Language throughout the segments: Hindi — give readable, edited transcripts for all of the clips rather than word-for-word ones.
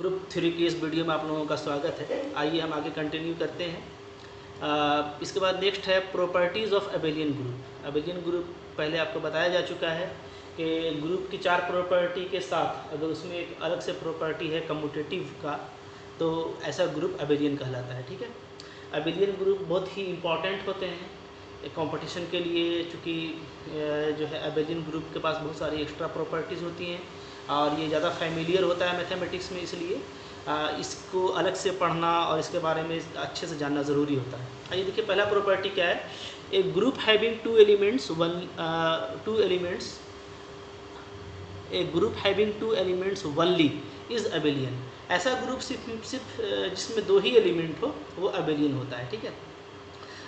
ग्रुप 3 की इस वीडियो में आप लोगों का स्वागत है। आइए हम आगे कंटिन्यू करते हैं। इसके बाद नेक्स्ट है properties of abelian group. Abelian group पहले आपको बताया जा चुका है कि ग्रुप की 4 प्रॉपर्टी के साथ अगर उसमें एक अलग से प्रॉपर्टी है कम्यूटेटिव का, तो ऐसा ग्रुप अबेलियन कहलाता है। ठीक है, अबेलियन ग्रुप बहुत ही इम्पॉर्टेंट होते हैं कंपटीशन के लिए, चूँकि जो है अबेलियन ग्रुप के पास बहुत सारी एक्स्ट्रा प्रॉपर्टीज़ होती हैं और ये ज़्यादा फैमिलियर होता है मैथमेटिक्स में, इसलिए इसको अलग से पढ़ना और इसके बारे में अच्छे से जानना ज़रूरी होता है। आइए देखिए, पहला प्रॉपर्टी क्या है। A group having two elements only is abelian. ऐसा ग्रुप सिर्फ जिसमें 2 ही एलिमेंट हो वो अबेलियन होता है। ठीक है,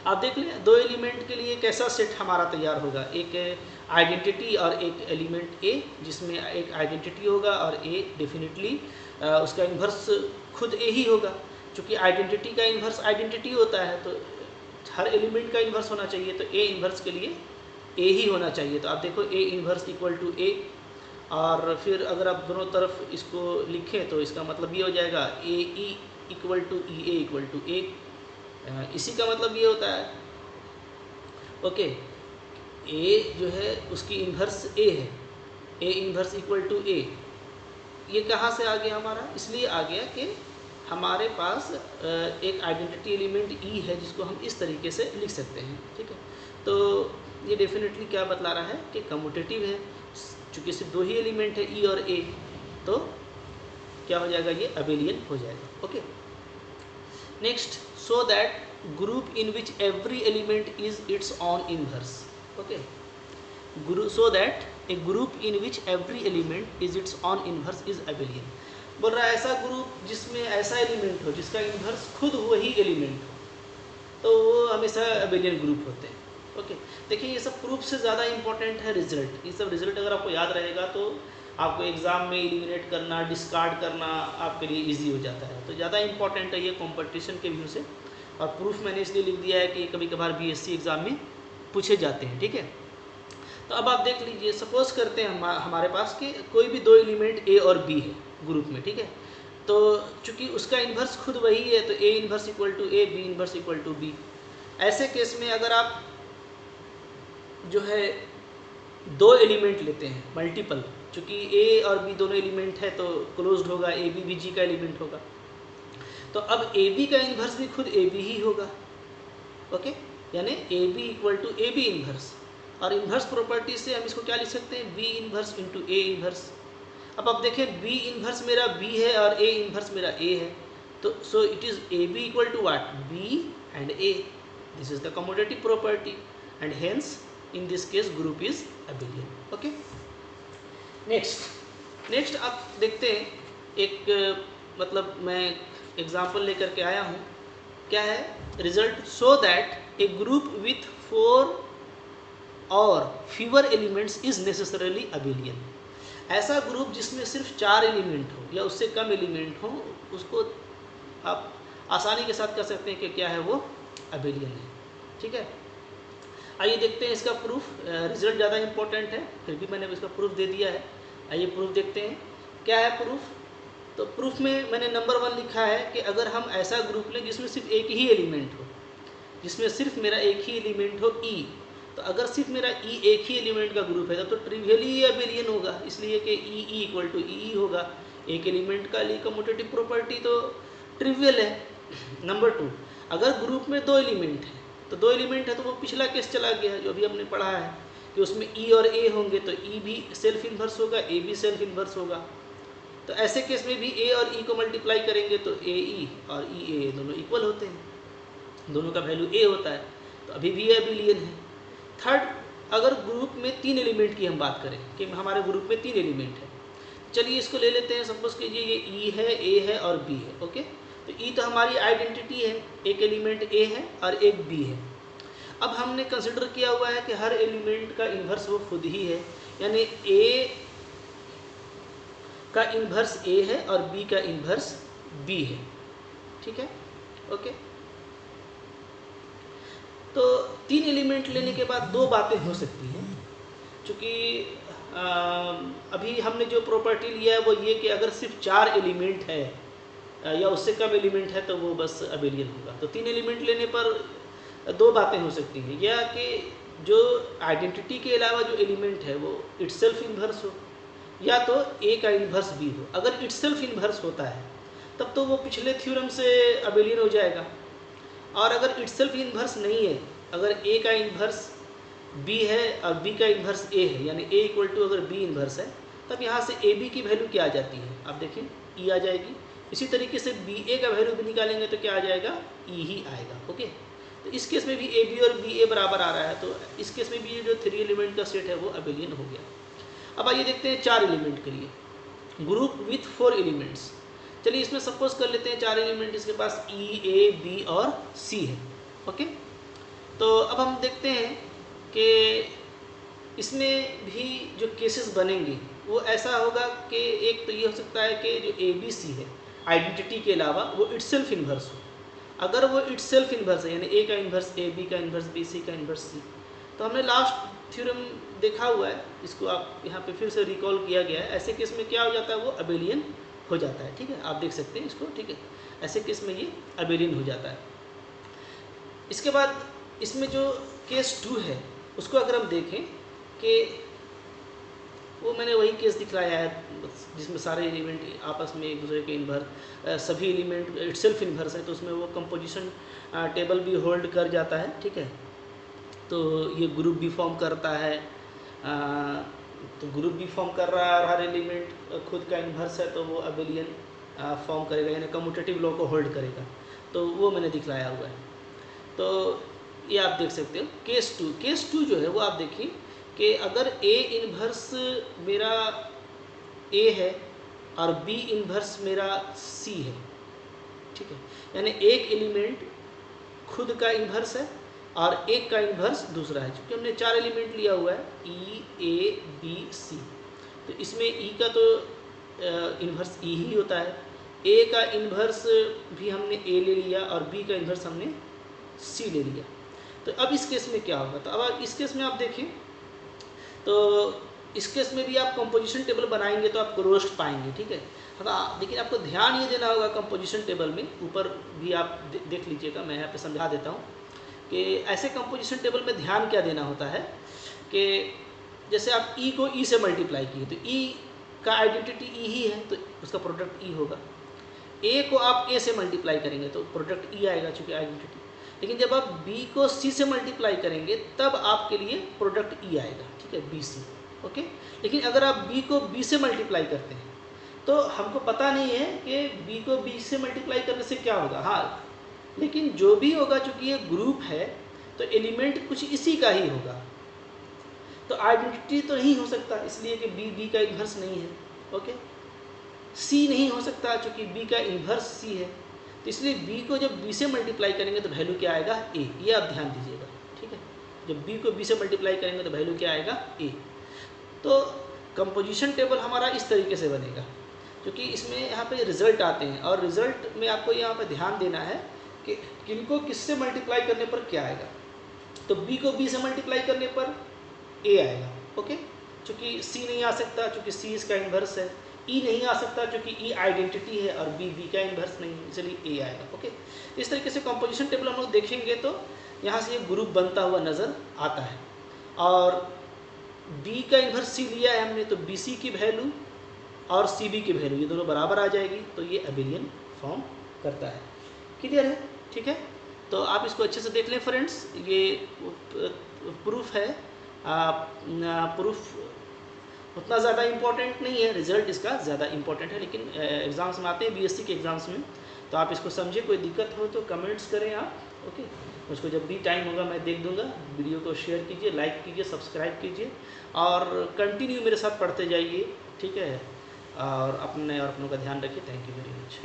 आप देख लें 2 एलिमेंट के लिए कैसा सेट हमारा तैयार होगा। एक आइडेंटिटी और एक एलिमेंट ए, जिसमें एक आइडेंटिटी होगा और ए डेफिनेटली उसका इन्वर्स खुद ए ही होगा। क्योंकि आइडेंटिटी का इन्वर्स आइडेंटिटी होता है, तो हर एलिमेंट का इन्वर्स होना चाहिए, तो ए इन्वर्स के लिए ए ही होना चाहिए। तो आप देखो ए इन्वर्स इक्वल टू ए, और फिर अगर आप दोनों तरफ इसको लिखें तो इसका मतलब ये हो जाएगा a e equal to e a equal to a. इसी का मतलब ये होता है ओके, ए जो है उसकी इन्वर्स ए है, ए इन्वर्स इक्वल टू ए। ये कहाँ से आ गया हमारा, इसलिए आ गया कि हमारे पास एक आइडेंटिटी एलिमेंट ई है जिसको हम इस तरीके से लिख सकते हैं। ठीक है, तो ये डेफिनेटली क्या बतला रहा है कि कम्यूटेटिव है। चूँकि सिर्फ 2 ही एलिमेंट है ई और ए, तो क्या हो जाएगा, ये अबेलियन हो जाएगा। Okay, next, so that group in which every element is it's on inverse. Okay, so that A group in which every element is it's on inverse is abelian. बोल रहा है ऐसा ग्रुप जिसमें ऐसा एलिमेंट हो जिसका इन्वर्स खुद वही एलिमेंट हो, तो वो हमेशा अबेलियन ग्रुप होते हैं। ओके, देखिए ये सब प्रूफ से ज़्यादा इंपॉर्टेंट है रिजल्ट। ये सब रिजल्ट अगर आपको याद रहेगा तो आपको एग्ज़ाम में एलिमिनेट करना, डिस्कार्ड करना आपके लिए इजी हो जाता है। तो ज़्यादा इंपॉर्टेंट है ये कंपटीशन के व्यू से। और प्रूफ मैंने इसलिए लिख दिया है कि कभी कभार बीएससी एग्ज़ाम में पूछे जाते हैं। ठीक है, तो अब आप देख लीजिए, सपोज करते हैं हमारे पास कि कोई भी 2 एलिमेंट ए और बी है ग्रुप में। ठीक है, तो चूंकि उसका इन्वर्स खुद वही है, तो a inverse equal to A, B inverse equal to b. ऐसे केस में अगर आप जो है 2 एलिमेंट लेते हैं मल्टीपल, चूँकि ए और बी दोनों एलिमेंट है तो क्लोज्ड होगा, ए बी भी जी का एलिमेंट होगा। तो अब ए बी का इन्वर्स भी खुद ए बी ही होगा। ओके, यानी A B equal to A B inverse, और इन्वर्स प्रॉपर्टी से हम इसको क्या लिख सकते हैं, B inverse into A inverse. अब आप देखें बी इन्वर्स मेरा बी है और ए इन्वर्स मेरा ए है, तो so it is A B equal to what, B and A. This is the commutative property and hence in this case group is abelian. Okay, next आप देखते हैं एक मतलब मैं एग्जाम्पल लेकर के आया हूँ। क्या है result, so that A group with 4 और fever elements is necessarily abelian. ऐसा ग्रुप जिसमें सिर्फ 4 एलिमेंट हो या उससे कम एलिमेंट हो, उसको आप आसानी के साथ कह सकते हैं कि क्या है, वो अबेलियन है। ठीक है, आइए देखते हैं इसका प्रूफ। रिजल्ट ज़्यादा इंपॉर्टेंट है, फिर भी मैंने इसका प्रूफ दे दिया है। आइए प्रूफ देखते हैं क्या है प्रूफ। तो प्रूफ में मैंने नंबर 1 लिखा है कि अगर हम ऐसा ग्रुप लें जिसमें सिर्फ एक ही एलिमेंट हो, जिसमें सिर्फ मेरा एक ही एलिमेंट हो ई, तो अगर सिर्फ मेरा ई एक ही एलिमेंट का ग्रुप है तो ट्रिवियली ये अबेलियन होगा, इसलिए कि ई इक्वल टू ई होगा। एक एलिमेंट का लिए कम्यूटेटिव प्रॉपर्टी तो ट्रिवियल है। नंबर 2, अगर ग्रुप में 2 एलिमेंट है, तो 2 एलिमेंट है तो वो पिछला केस चला गया जो अभी हमने पढ़ा है कि उसमें ई और ए होंगे, तो ई भी सेल्फ इन्वर्स होगा, ए भी सेल्फ इन्वर्स होगा। तो ऐसे केस में भी ए और ई को मल्टीप्लाई करेंगे तो ए ई और ई ए दोनों इक्वल होते हैं, दोनों का वैल्यू ए होता है, तो अभी भी अबेलियन है। थर्ड, अगर ग्रुप में 3 एलिमेंट की हम बात करें कि हमारे ग्रुप में 3 एलिमेंट है, चलिए इसको ले लेते हैं। सपोज कीजिए ये ई है, ए है और बी है। ओके, तो ई तो हमारी आइडेंटिटी है, एक एलिमेंट ए है और एक बी है। अब हमने कंसिडर किया हुआ है कि हर एलिमेंट का इन्वर्स वो खुद ही है, यानी ए का इन्वर्स ए है और बी का इन्वर्स बी है। ठीक है, ओके, तो 3 एलिमेंट लेने के बाद 2 बातें हो सकती हैं। चूँकि अभी हमने जो प्रॉपर्टी लिया है वो ये कि अगर सिर्फ 4 एलिमेंट है या उससे कम एलिमेंट है तो वो बस अबेलियन होगा। तो 3 एलिमेंट लेने पर 2 बातें हो सकती हैं, या कि जो आइडेंटिटी के अलावा जो एलिमेंट है वो इटसेल्फ इन्वर्स हो, या तो ए का इन्वर्स बी हो। अगर इटसेल्फ इन्वर्स होता है तब तो वो पिछले थ्योरम से अबेलियन हो जाएगा, और अगर इटसेल्फ इन्वर्स नहीं है, अगर ए का इन्वर्स बी है और बी का इन्वर्स ए है, यानी ए इक्वल टू अगर बी इन्वर्स है, तब यहाँ से ए बी की वैल्यू क्या आ जाती है, आप देखिए ई आ जाएगी। इसी तरीके से बी ए का वैल्यू भी निकालेंगे तो क्या आ जाएगा, ई ही आएगा। ओके, तो इस केस में भी ए बी और बी ए बराबर आ रहा है, तो इस केस में भी ये जो 3 एलिमेंट का सेट है वो अबेलियन हो गया। अब आइए देखते हैं 4 एलिमेंट के लिए ग्रुप विथ 4 एलिमेंट्स। चलिए इसमें सपोज कर लेते हैं 4 एलिमेंट इसके पास ई ए बी और सी है। ओके, तो अब हम देखते हैं कि इसमें भी जो केसेस बनेंगे वो ऐसा होगा कि एक तो ये हो सकता है कि जो ए बी सी है आइडेंटिटी के अलावा वो इटसेल्फ इन्वर्स हो। अगर वो इटसेल्फ इन्वर्स है, यानी ए का इन्वर्स ए, बी का इन्वर्स बी, सी का इन्वर्स सी, तो हमने लास्ट थ्योरम देखा हुआ है, इसको आप यहाँ पे फिर से रिकॉल किया गया है। ऐसे केस में क्या हो जाता है, वो अबेलियन हो जाता है। ठीक है, आप देख सकते हैं इसको। ठीक है, ऐसे केस में ये अबेलियन हो जाता है। इसके बाद इसमें जो केस 2 है उसको अगर हम देखें कि वो मैंने वही केस दिखलाया है जिसमें सारे एलिमेंट आपस में एक दूसरे के इन्वर्स, सभी एलिमेंट इटसेल्फ इन्वर्स है, तो उसमें वो कंपोजिशन टेबल भी होल्ड कर जाता है। ठीक है, तो ये ग्रुप भी फॉर्म करता है, तो ग्रुप भी फॉर्म कर रहा है और हर एलिमेंट खुद का इन्वर्स है, तो वो अबेलियन फॉर्म करेगा, यानी कम्यूटेटिव लॉ को होल्ड करेगा। तो वो मैंने दिखलाया हुआ है। तो ये आप देख सकते हो। केस टू जो है वो आप देखिए कि अगर ए इन्वर्स मेरा ए है और बी इन्वर्स मेरा सी है, ठीक है, यानी एक एलिमेंट खुद का इन्वर्स है और एक का इन्वर्स दूसरा है। क्योंकि हमने 4 एलिमेंट लिया हुआ है ई ए बी सी, तो इसमें ई का तो इन्वर्स ई ही होता है, ए का इन्वर्स भी हमने ए ले लिया और बी का इन्वर्स हमने सी ले लिया। तो अब इस केस में क्या होगा, तो अब इस केस में आप देखिए, तो इस केस में भी आप कंपोजिशन टेबल बनाएंगे तो आप क्लोज्ड पाएंगे। ठीक है, हाँ, लेकिन आपको ध्यान ये देना होगा कंपोजिशन टेबल में, ऊपर भी आप देख लीजिएगा, मैं यहाँ पे समझा देता हूँ कि ऐसे कंपोजिशन टेबल में ध्यान क्या देना होता है कि जैसे आप ई को ई से मल्टीप्लाई किए तो ई का आइडेंटिटी ई ही है, तो उसका प्रोडक्ट ई होगा। ए को आप ए से मल्टीप्लाई करेंगे तो प्रोडक्ट ई आएगा चूँकि आइडेंटिटी। लेकिन जब आप बी को सी से मल्टीप्लाई करेंगे तब आपके लिए प्रोडक्ट ई आएगा। ठीक है, बी सी। ओके, लेकिन अगर आप बी को बी से मल्टीप्लाई करते हैं तो हमको पता नहीं है कि बी को बी से मल्टीप्लाई करने से क्या होगा। हाँ, लेकिन जो भी होगा, चूँकि ये ग्रुप है तो एलिमेंट कुछ इसी का ही होगा, तो आइडेंटिटी तो नहीं हो सकता, इसलिए कि बी का इन्वर्स नहीं है। ओके, सी नहीं हो सकता चूँकि बी का इन्वर्स सी है, तो इसलिए बी को जब बी से मल्टीप्लाई करेंगे तो वैल्यू क्या आएगा, ए। ये आप ध्यान दीजिएगा। ठीक है, जब बी को बी से मल्टीप्लाई करेंगे तो वैल्यू क्या आएगा, ए। तो कंपोजिशन टेबल हमारा इस तरीके से बनेगा, क्योंकि इसमें यहाँ पे रिजल्ट आते हैं और रिजल्ट में आपको यहाँ पे ध्यान देना है कि किनको किससे मल्टीप्लाई करने पर क्या आएगा। तो बी को बी से मल्टीप्लाई करने पर ए आएगा। ओके, चूँकि सी नहीं आ सकता चूँकि सी इसका इन्वर्स है, ई नहीं आ सकता क्योंकि ई आइडेंटिटी है और बी का इन्वर्स नहीं है, इसलिए ए आएगा। ओके, इस तरीके से कंपोजिशन टेबल हम लोग देखेंगे तो यहाँ से ये ग्रुप बनता हुआ नज़र आता है। और बी का इन्वर्स सी लिया है हमने, तो बी सी की वैल्यू और सी बी की वैल्यू ये दोनों बराबर आ जाएगी, तो ये अबेलियन फॉर्म करता है। क्लियर है? ठीक है, तो आप इसको अच्छे से देख लें फ्रेंड्स, ये प्रूफ है। प्रूफ उतना ज़्यादा इम्पोर्टेंट नहीं है, रिजल्ट इसका ज़्यादा इम्पोर्टेंट है, लेकिन एग्ज़ाम्स में आते हैं बीएससी के एग्ज़ाम्स में, तो आप इसको समझे। कोई दिक्कत हो तो कमेंट्स करें आप। ओके, उसको जब भी टाइम होगा मैं देख दूंगा। वीडियो को शेयर कीजिए, लाइक कीजिए, सब्सक्राइब कीजिए और कंटिन्यू मेरे साथ पढ़ते जाइए। ठीक है, और अपने और अपनों का ध्यान रखिए। Thank you very much.